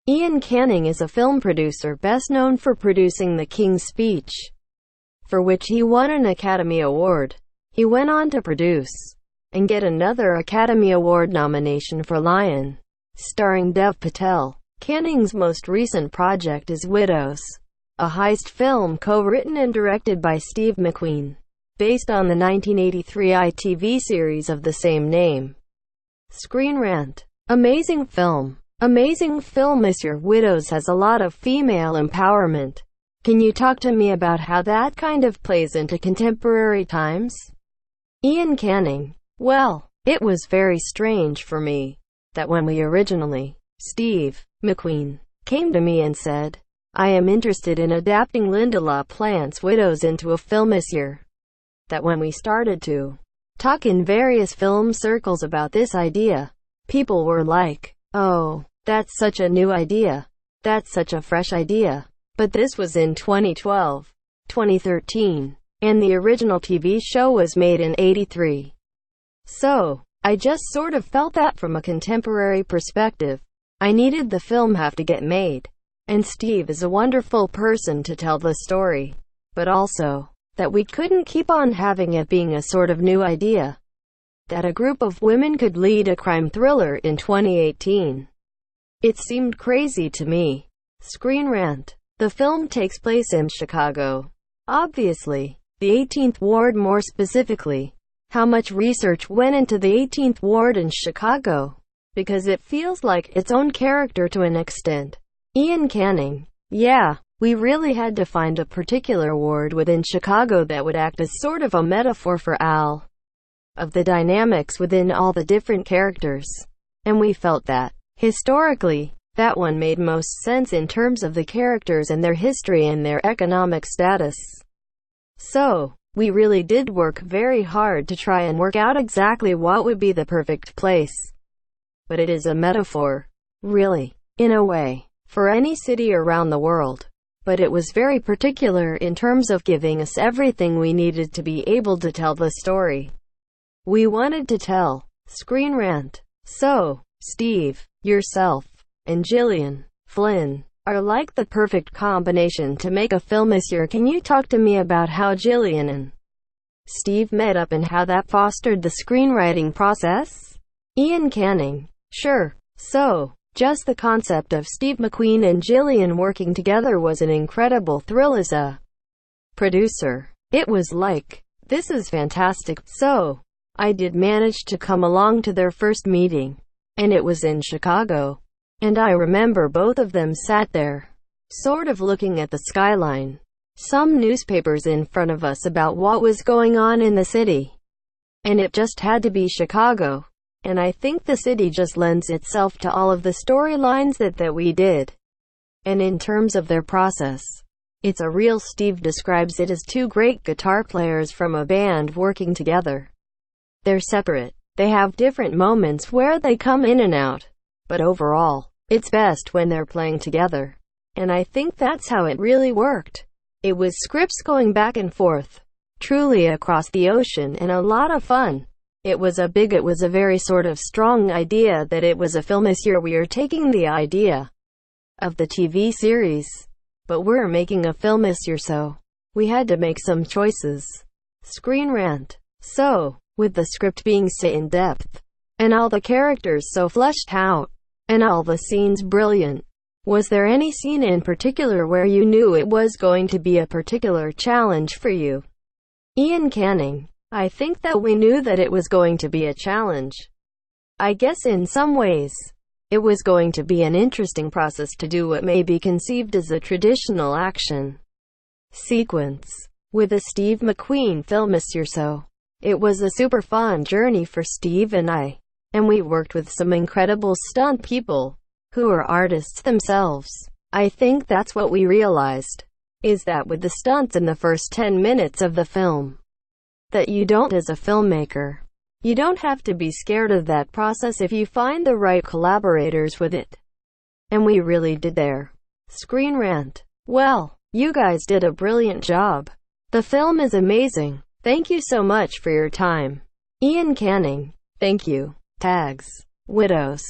Iain Canning is a film producer best known for producing The King's Speech, for which he won an Academy Award. He went on to produce and get another Academy Award nomination for Lion, starring Dev Patel. Canning's most recent project is Widows, a heist film co-written and directed by Steve McQueen, based on the 1983 ITV series of the same name. Rant. Amazing film. Amazing film. Monsieur Widows has a lot of female empowerment. Can you talk to me about how that kind of plays into contemporary times? Iain Canning. Well, it was very strange for me that when we originally, Steve McQueen, came to me and said, I am interested in adapting Lynda La Plantes Widows into a film this year, that when we started to talk in various film circles about this idea, people were like, oh, that's such a new idea. That's such a fresh idea. But this was in 2012, 2013, and the original TV show was made in '83. So, I just sort of felt that from a contemporary perspective, I needed the film have to get made. And Steve is a wonderful person to tell the story. But also, that we couldn't keep on having it being a sort of new idea, that a group of women could lead a crime thriller in 2018. It seemed crazy to me. Rant. The film takes place in Chicago. Obviously, the 18th Ward more specifically. How much research went into the 18th Ward in Chicago? Because it feels like its own character to an extent. Iain Canning. Yeah, we really had to find a particular ward within Chicago that would act as sort of a metaphor for all of the dynamics within all the different characters. And we felt that, historically, that one made most sense in terms of the characters and their history and their economic status. So, we really did work very hard to try and work out exactly what would be the perfect place. But it is a metaphor, really, in a way, for any city around the world. But it was very particular in terms of giving us everything we needed to be able to tell the story we wanted to tell. Rant. So, Steve, yourself, and Gillian, Flynn, are like the perfect combination to make a film this year. Can you talk to me about how Gillian and Steve met up and how that fostered the screenwriting process? Iain Canning. Sure. So, just the concept of Steve McQueen and Gillian working together was an incredible thrill as a producer. It was like, this is fantastic. So, I did manage to come along to their first meeting, and it was in Chicago. And I remember both of them sat there, sort of looking at the skyline, some newspapers in front of us about what was going on in the city. And it just had to be Chicago. And I think the city just lends itself to all of the storylines that we did. And in terms of their process, it's a real. Steve describes it as two great guitar players from a band working together. They're separate. They have different moments where they come in and out. But overall, it's best when they're playing together. And I think that's how it really worked. It was scripts going back and forth, truly across the ocean, and a lot of fun. It was a very sort of strong idea that it was a film this year. We are taking the idea of the TV series, but we're making a film this year, so we had to make some choices. Rant. So, with the script being so in depth, and all the characters so fleshed out, and all the scenes brilliant, was there any scene in particular where you knew it was going to be a particular challenge for you? Iain Canning. I think that we knew that it was going to be a challenge. I guess in some ways, it was going to be an interesting process to do what may be conceived as a traditional action sequence with a Steve McQueen film this year. So, it was a super fun journey for Steve and I. And we worked with some incredible stunt people, who are artists themselves. I think that's what we realized, is that with the stunts in the first 10 minutes of the film, that you don't, as a filmmaker, you don't have to be scared of that process if you find the right collaborators with it. And we really did there. Rant. Well, you guys did a brilliant job. The film is amazing. Thank you so much for your time. Iain Canning. Thank you. Tags. Widows.